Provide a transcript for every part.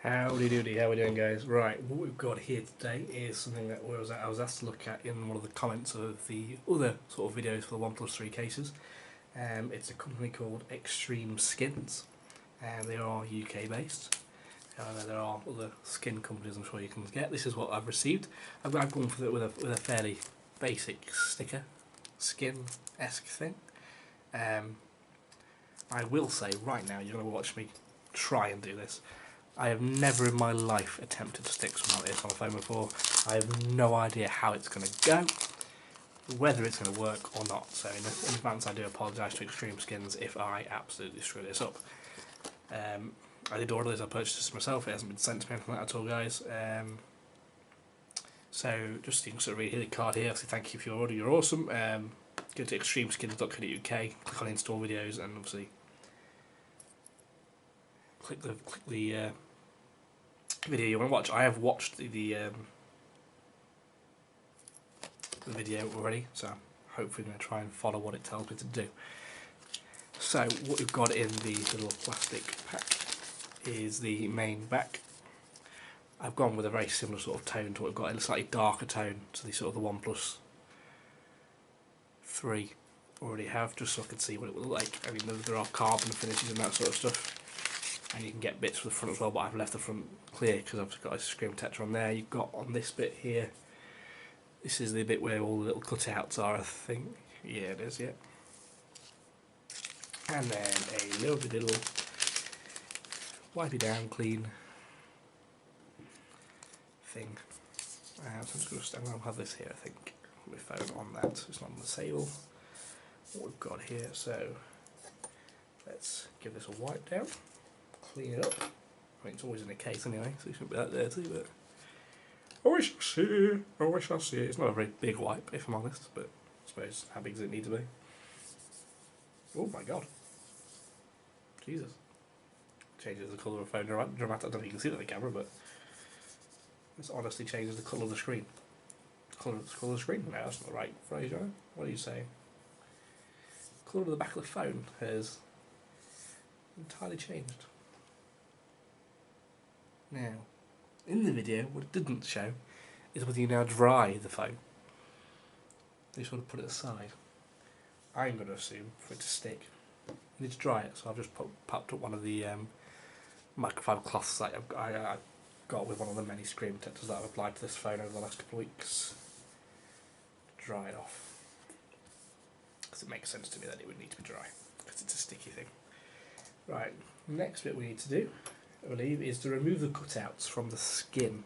Howdy doody, how we doing, guys? Right, what we've got here today is something that I was asked to look at in one of the comments of the other sort of videos for the OnePlus 3 cases. It's a company called XtremeSkins, and they are UK based. There are other skin companies I'm sure you can get. This is what I've received. I've gone for it with a fairly basic sticker, skin-esque thing. I will say right now, you're going to watch me try and do this. I have never in my life attempted to stick something like this on a phone before. I have no idea how it's going to go, whether it's going to work or not. So in advance I do apologise to XtremeSkins if I absolutely screw this up. I did order this, I purchased this myself, it hasn't been sent to me anything like that at all, guys. So just you can sort of read here the card here, obviously thank you for your order, you're awesome. Go to extremeskins.co.uk, click on install videos and obviously click the video you want to watch. I have watched the video already, so hopefully I'm going to try and follow what it tells me to do. So what we've got in the little plastic pack is the main back. I've gone with a very similar sort of tone to what we've got, a slightly darker tone to the sort of the OnePlus 3 already have, just so I can see what it will look like. I mean, there are carbon finishes and that sort of stuff. And you can get bits for the front as well, but I've left the front clear because I've got a screen protector on there. You've got on this bit here, this is the bit where all the little cutouts are, I think. Yeah, it is, yeah. And then a little wipe it down clean thing. So I'm going to have this here, I think. My phone on that, so it's not on the table. What we've got here, so let's give this a wipe down. Clean it up. I mean, it's always in a case anyway, so it shouldn't be that dirty, but we shall see. We shall see. It's not a very big wipe, if I'm honest, but I suppose how big does it need to be? Oh my god. Jesus. Changes the colour of the phone dramatic. I don't know if you can see it on the camera, but this honestly changes the colour of the screen. Colour of the screen? No, that's not the right phrase, right? What do you say? The colour of the back of the phone has entirely changed. Now, in the video, what it didn't show is whether you now dry the phone. You sort of put it aside. I'm going to assume for it to stick, you need to dry it. So I've just popped up one of the microfiber cloths that I got with one of the many screen protectors that I've applied to this phone over the last couple of weeks. Dry it off. Because it makes sense to me that it would need to be dry, because it's a sticky thing. Right, next bit we need to do, I believe, is to remove the cutouts from the skin.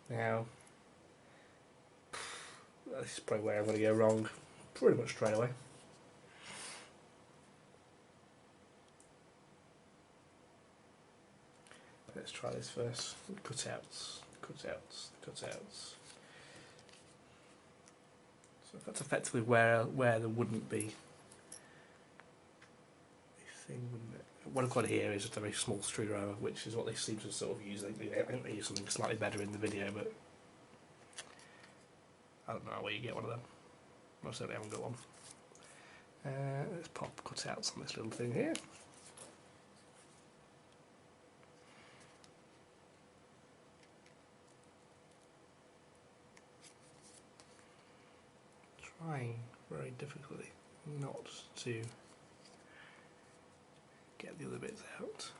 Now, this is probably where I'm going to go wrong pretty much straight away. Let's try this first. Cutouts. So that's effectively where there wouldn't be a thing, wouldn't it? What I've got here is just a very small screwdriver, which is what they seem to sort of use. I think they use something slightly better in the video, but I don't know where you get one of them. I certainly haven't got one. Let's pop cutouts on this little thing here. Trying very difficultly not to get the other bits out.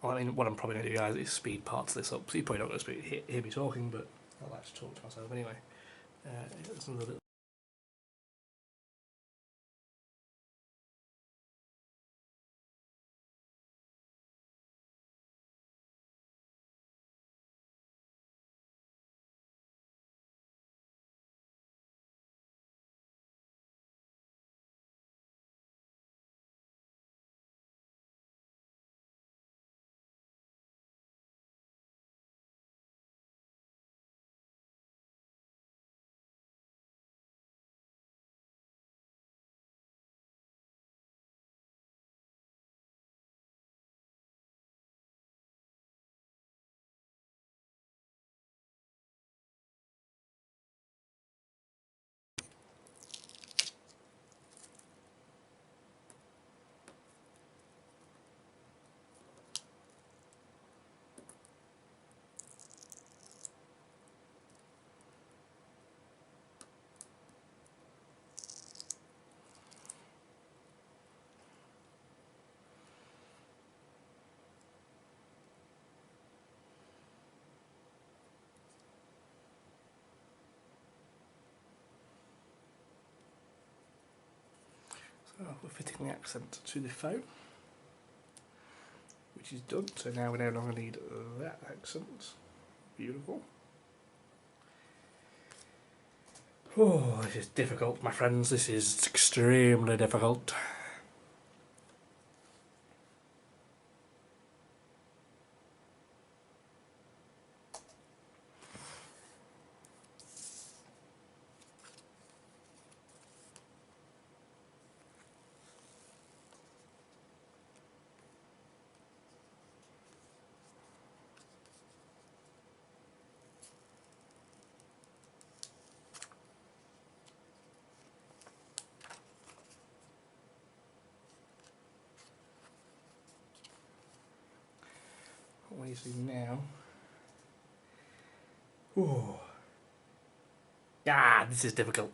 Well, I mean, what I'm probably going to do, guys, is speed parts this up. So you're probably not going to hear me talking, but I like to talk to myself anyway. It's a little bit we're fitting the accent to the phone, which is done, so now we no longer need that accent. Beautiful. Oh, this is difficult, my friends, this is extremely difficult. What we do now? Ooh. Ah, this is difficult.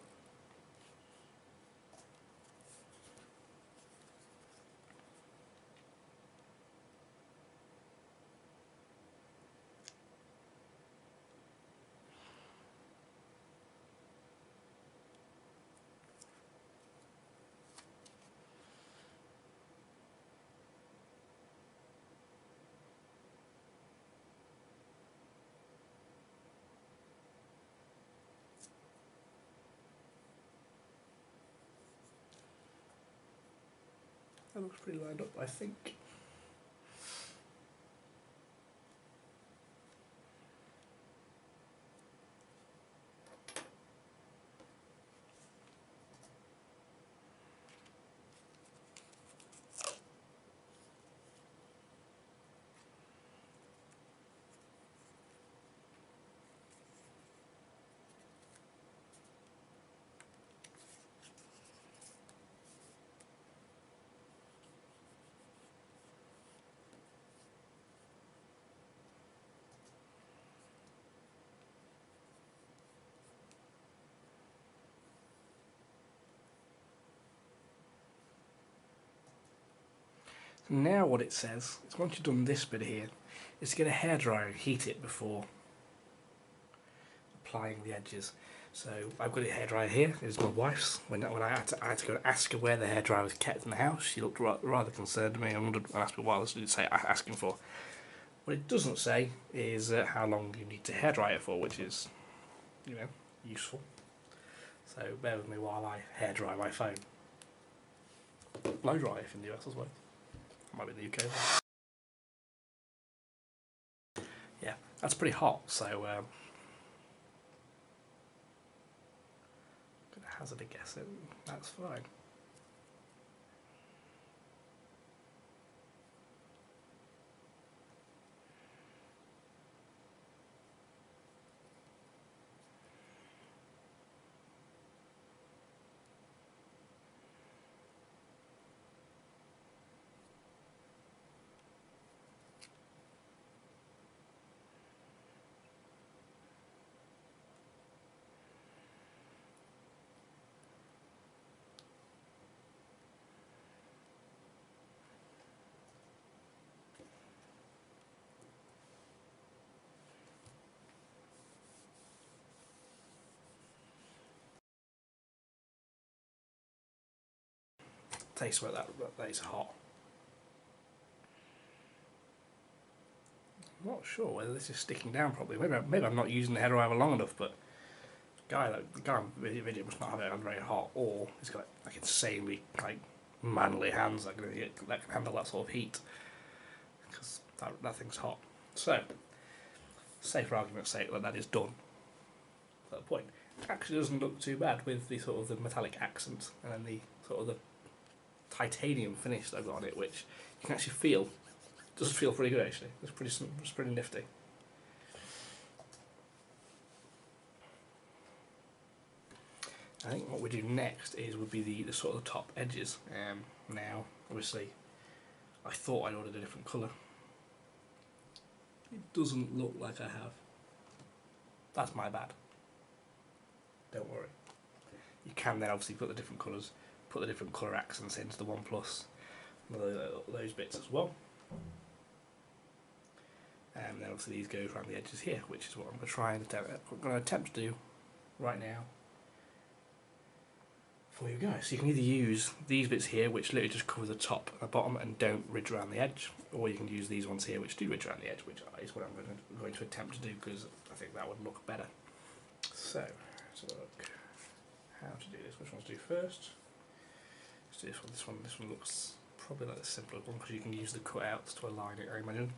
That looks pretty lined up, I think. Now what it says is once you've done this bit here, is to get a hairdryer and heat it before applying the edges. So I've got a hairdryer here. It's my wife's. When I had to go and ask her where the hairdryer was kept in the house, she looked rather concerned at me and asked me what else did it say asking for. What it doesn't say is how long you need to hairdry it for, which is, you know, useful. So bear with me while I hairdry my phone. Blow dry if in the US as well. Might be in the UK. Yeah, that's pretty hot, so I'm gonna hazard a guess it. That's fine. Taste where that is hot. I'm not sure whether this is sticking down properly. Maybe I'm not using the hairdryer long enough, but the guy on the video must not have it on very hot, or he's got like insanely like manly hands that can handle that sort of heat, because that thing's hot. So, say for argument's sake that is done. At that point, it actually doesn't look too bad with the sort of the metallic accent and then the sort of the titanium finish that I've got on it, which you can actually feel. It does feel pretty good actually. It's pretty nifty. I think what we do next would be the sort of the top edges. Now, obviously, I thought I'd ordered a different colour. It doesn't look like I have. That's my bad. Don't worry. You can then obviously put the different colours, put the different colour accents into the OnePlus, those bits as well. And then obviously these go around the edges here, which is what I'm going to try and attempt to do right now for you guys. So you can either use these bits here, which literally just cover the top and the bottom and don't ridge around the edge, or you can use these ones here, which do ridge around the edge, which is what I'm going to attempt to do because I think that would look better. So, let's have a look how to do this. Which one to do first? Let's do this one. This one looks probably like the simpler one because you can use the cutouts to align it, I imagine.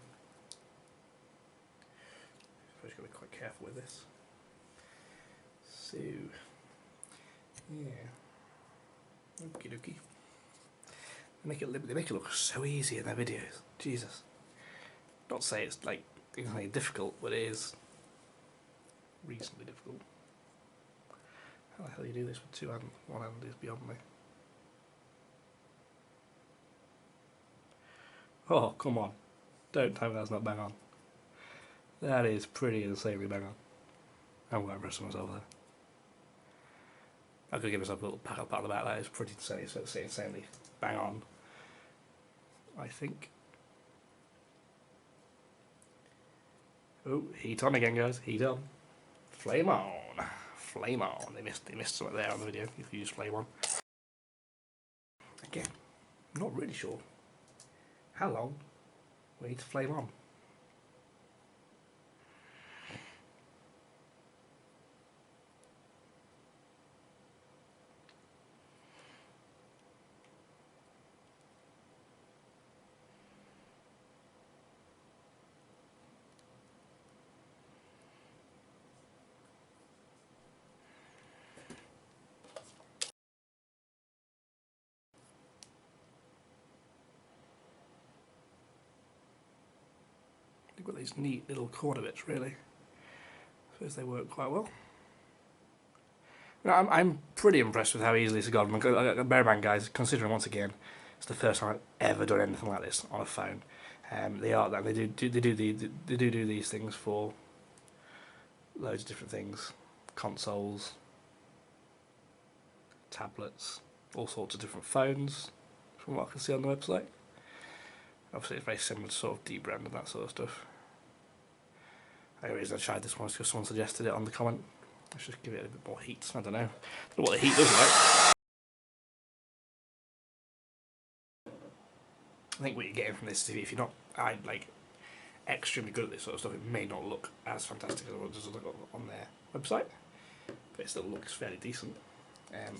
So I've got to be quite careful with this. So, yeah. Okie dokie. They make it look so easy in their videos. Jesus. Not to say it's like anything difficult, but it is reasonably difficult. How the hell do you do this with two hands? One hand is beyond me. Oh, come on. Don't tell me that's not bang on. That is pretty insanely bang on. I'm quite impressed with myself there. I could give myself a little pat on the back. That is pretty insane. So it's insanely bang on, I think. Oh, heat on again, guys. Heat on. Flame on. Flame on. They missed something there on the video if you use flame on. Again, I'm not really sure how long we need to flame on. They've got these neat little corner bits, really. I suppose they work quite well. Now, I'm pretty impressed with how easily it's gone. Bear in mind, guys, considering once again, it's the first time I've ever done anything like this on a phone. They do these things for loads of different things, consoles, tablets, all sorts of different phones, from what I can see on the website. Obviously, it's very similar to sort of D-brand and that sort of stuff. The only reason I tried this one is because someone suggested it on the comment. Let's just give it a bit more heat. I don't know what the heat does like. I think what you're getting from this is if you're not extremely good at this sort of stuff, it may not look as fantastic as it does look on their website, but it still looks fairly decent.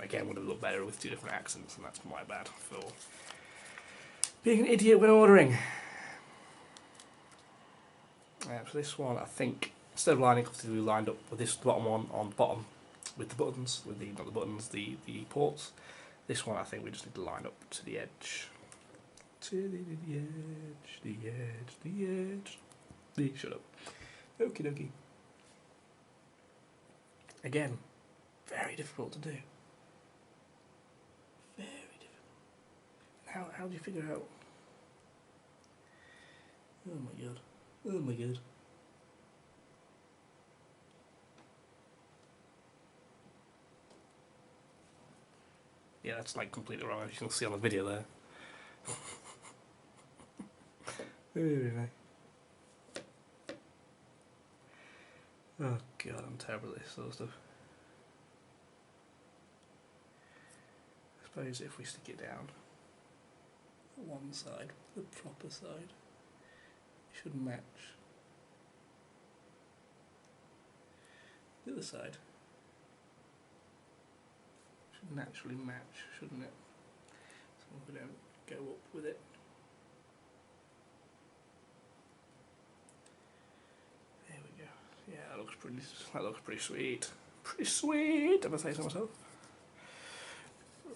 Again, would have looked better with two different accents, and that's my bad for being an idiot when ordering. So this one, I think, instead of lining up to be lined up with this bottom one on the bottom with the buttons, with the not the buttons, the ports. This one, I think we just need to line up to the edge. To the edge. Shut up. Okie dokie. Again, very difficult to do. Very difficult. How do you figure out? Oh my god. Oh my god. Yeah, that's like completely wrong, as you can see on the video there. Very nice. Oh god, I'm terrible at this sort of stuff. I suppose if we stick it down one side, the proper side, it should match the other side. Should naturally match, shouldn't it? So we don't go up with it. There we go. Yeah, that looks pretty sweet. Pretty sweet, if I say so myself.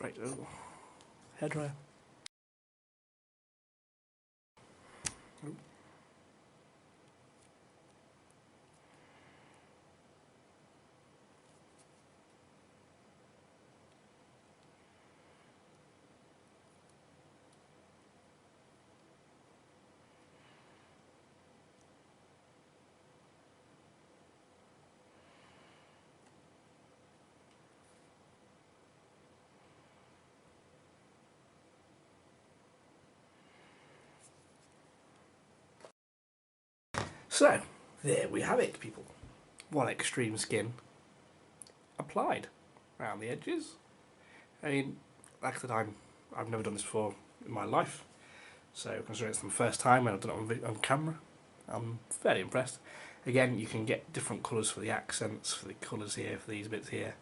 Right, oh. Hairdryer. Oh. So, there we have it, people. One XtremeSkin applied around the edges. I mean, like I said, I've never done this before in my life, so considering it's the first time and I've done it on camera, I'm fairly impressed. Again, you can get different colours for the accents, for the colours here, for these bits here,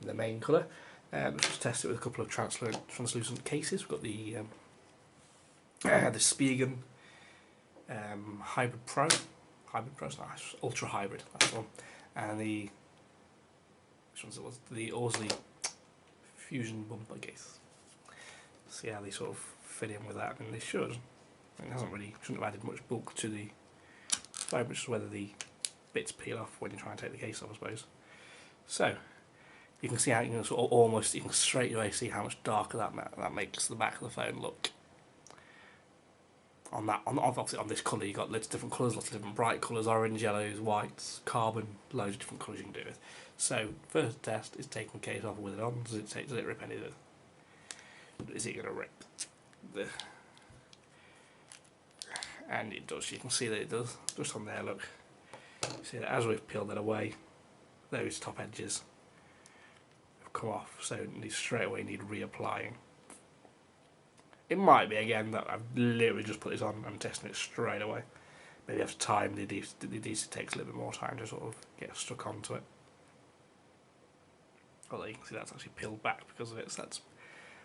and the main colour. Let's just test it with a couple of translucent cases. We've got the Spigen Hybrid Pro, nice, Ultra Hybrid, that's the one, and the, which one's it was, the Orzly Fusion bumper case. See how they sort of fit in with that, and they should. It shouldn't have added much bulk to the phone, which is whether the bits peel off when you try and take the case off, I suppose. So you can see how you can sort of you can straight away see how much darker that makes the back of the phone look. Obviously on this colour you've got lots of different colours, lots of different bright colours, orange, yellows, whites, carbon, loads of different colours you can do with. So first test is taking the case off with it on. Does it rip any of it? Is it going to rip? And it does. You can see that it does. Just on there, look. You see that as we've peeled it away, those top edges have come off, so you straight away need reapplying. It might be again that I've literally just put this on and testing it straight away. Maybe after time, it takes a little bit more time to sort of get stuck onto it. Although you can see that's actually peeled back because of it, so that's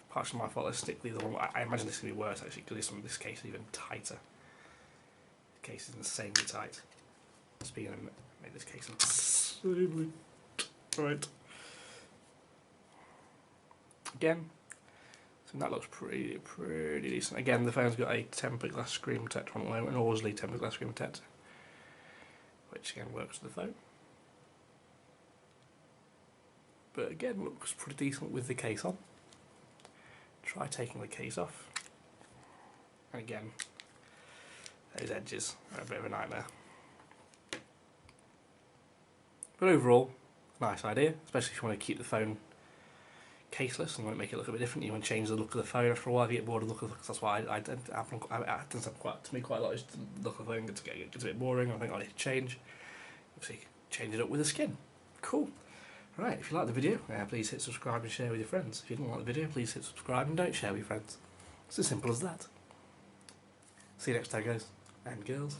partially my fault. Let's stick the other one. I imagine this is going to be worse actually because this case is even tighter. The case is insanely tight. Speaking of, make this case insanely right. Again, so that looks pretty decent. Again, the phone's got a tempered glass screen protector on the moment, an Orzly tempered glass screen protector, which again works with the phone. But again, looks pretty decent with the case on. Try taking the case off, and again, those edges are a bit of a nightmare. But overall, nice idea, especially if you want to keep the phone caseless and want to make it look a bit different. You want to change the look of the phone after a while if you get bored of the look of the phone. That's why I tend to happen to me quite a lot. Is the look of the phone gets a bit boring. I think I need to change. Obviously, change it up with the skin. Cool. Right, if you liked the video, please hit subscribe and share with your friends. If you didn't like the video, please hit subscribe and don't share with your friends. It's as simple as that. See you next time, guys and girls.